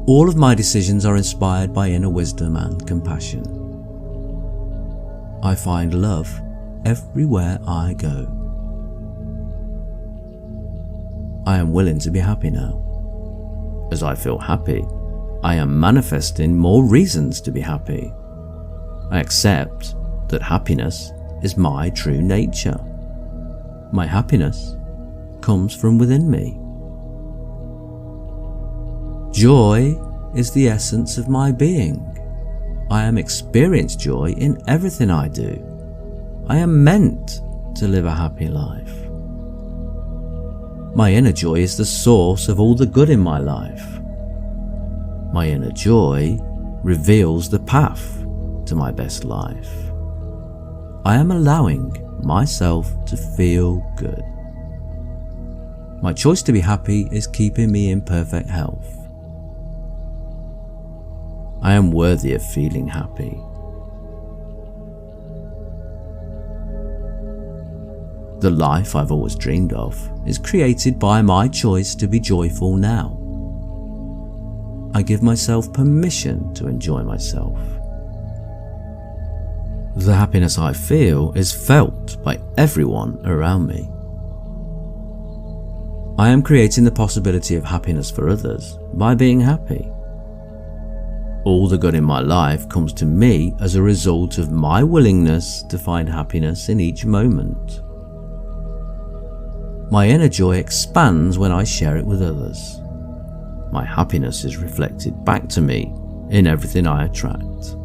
All of my decisions are inspired by inner wisdom and compassion. I find love everywhere I go. I am willing to be happy now. As I feel happy, I am manifesting more reasons to be happy. I accept that happiness is my true nature. My happiness comes from within me. Joy is the essence of my being. I am experiencing joy in everything I do. I am meant to live a happy life. My inner joy is the source of all the good in my life. My inner joy reveals the path to my best life. I am allowing myself to feel good. My choice to be happy is keeping me in perfect health. I am worthy of feeling happy. The life I've always dreamed of is created by my choice to be joyful now. I give myself permission to enjoy myself. The happiness I feel is felt by everyone around me. I am creating the possibility of happiness for others by being happy. All the good in my life comes to me as a result of my willingness to find happiness in each moment. My inner joy expands when I share it with others. My happiness is reflected back to me in everything I attract.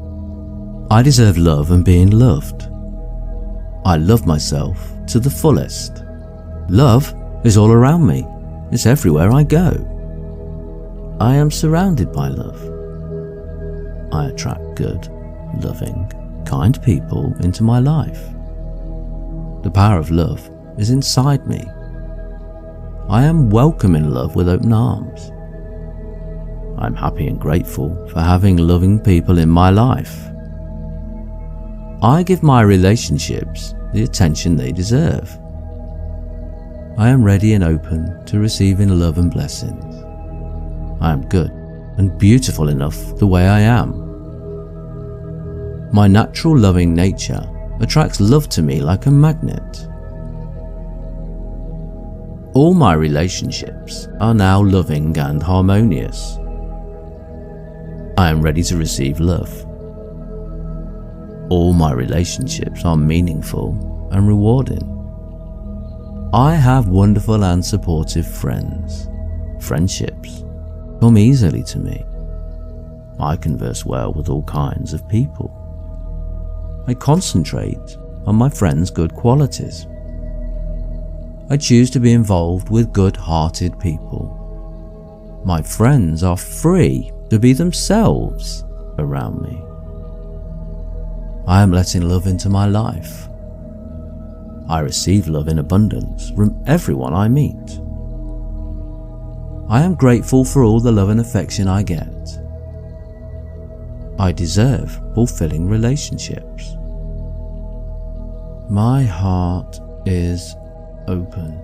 I deserve love and being loved. I love myself to the fullest. Love is all around me. It's everywhere I go. I am surrounded by love. I attract good, loving, kind people into my life. The power of love is inside me. I am welcoming love with open arms. I'm happy and grateful for having loving people in my life. I give my relationships the attention they deserve. I am ready and open to receiving love and blessings. I am good and beautiful enough the way I am. My natural loving nature attracts love to me like a magnet. All my relationships are now loving and harmonious. I am ready to receive love. All my relationships are meaningful and rewarding. I have wonderful and supportive friends. Friendships come easily to me. I converse well with all kinds of people. I concentrate on my friends' good qualities. I choose to be involved with good-hearted people. My friends are free to be themselves around me. I am letting love into my life. I receive love in abundance from everyone I meet. I am grateful for all the love and affection I get. I deserve fulfilling relationships. My heart is open.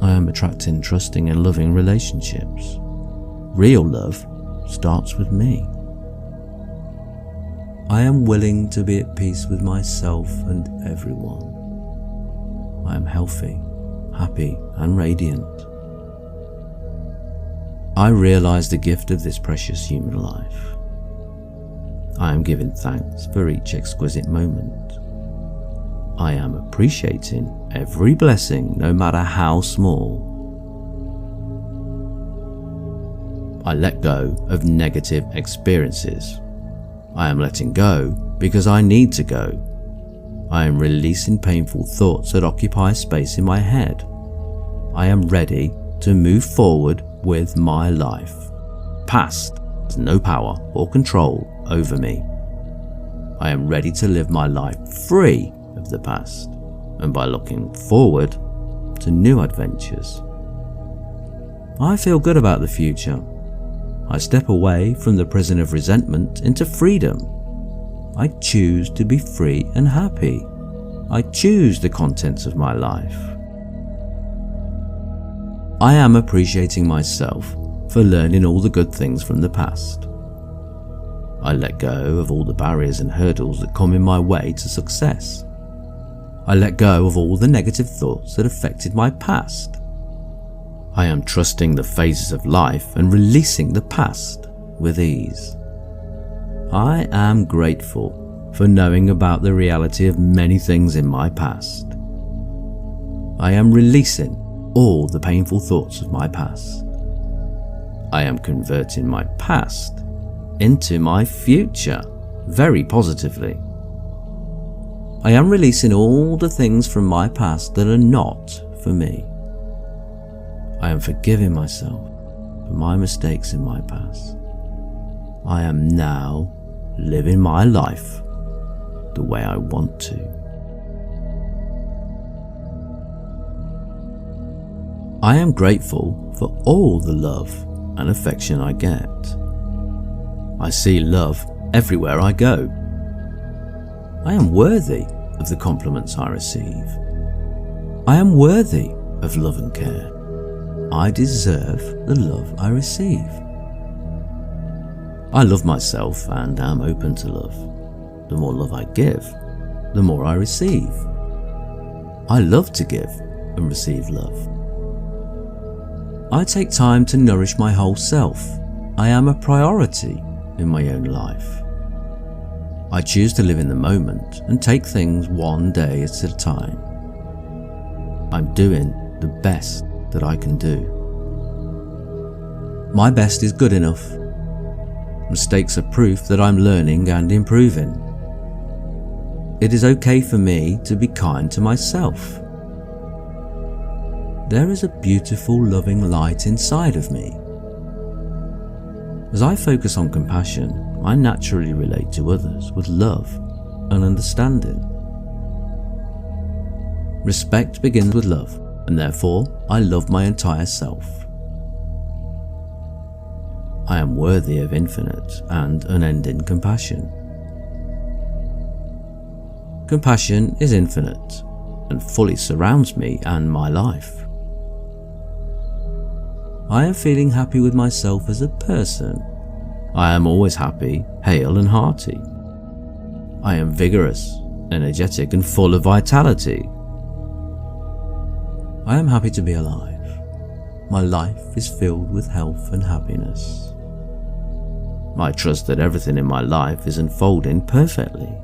I am attracting trusting and loving relationships. Real love starts with me. I am willing to be at peace with myself and everyone. I am healthy, happy, and radiant. I realize the gift of this precious human life. I am giving thanks for each exquisite moment. I am appreciating every blessing, no matter how small. I let go of negative experiences. I am letting go because I need to go. I am releasing painful thoughts that occupy space in my head. I am ready to move forward with my life. Past has no power or control over me. I am ready to live my life free of the past and by looking forward to new adventures. I feel good about the future. I step away from the prison of resentment into freedom. I choose to be free and happy. I choose the contents of my life. I am appreciating myself for learning all the good things from the past. I let go of all the barriers and hurdles that come in my way to success. I let go of all the negative thoughts that affected my past. I am trusting the phases of life and releasing the past with ease. I am grateful for knowing about the reality of many things in my past. I am releasing all the painful thoughts of my past. I am converting my past into my future very positively. I am releasing all the things from my past that are not for me. I am forgiving myself for my mistakes in my past. I am now living my life the way I want to. I am grateful for all the love and affection I get. I see love everywhere I go. I am worthy of the compliments I receive. I am worthy of love and care. I deserve the love I receive. I love myself and am open to love. The more love I give, the more I receive. I love to give and receive love. I take time to nourish my whole self. I am a priority in my own life. I choose to live in the moment and take things one day at a time. I'm doing the best that I can do. My best is good enough. Mistakes are proof that I'm learning and improving. It is okay for me to be kind to myself. There is a beautiful, loving light inside of me. As I focus on compassion, I naturally relate to others with love and understanding. Respect begins with love, and therefore I love my entire self. I am worthy of infinite and unending compassion. Compassion is infinite and fully surrounds me and my life. I am feeling happy with myself as a person. I am always happy, hale and hearty. I am vigorous, energetic and full of vitality. I am happy to be alive. My life is filled with health and happiness. I trust that everything in my life is unfolding perfectly.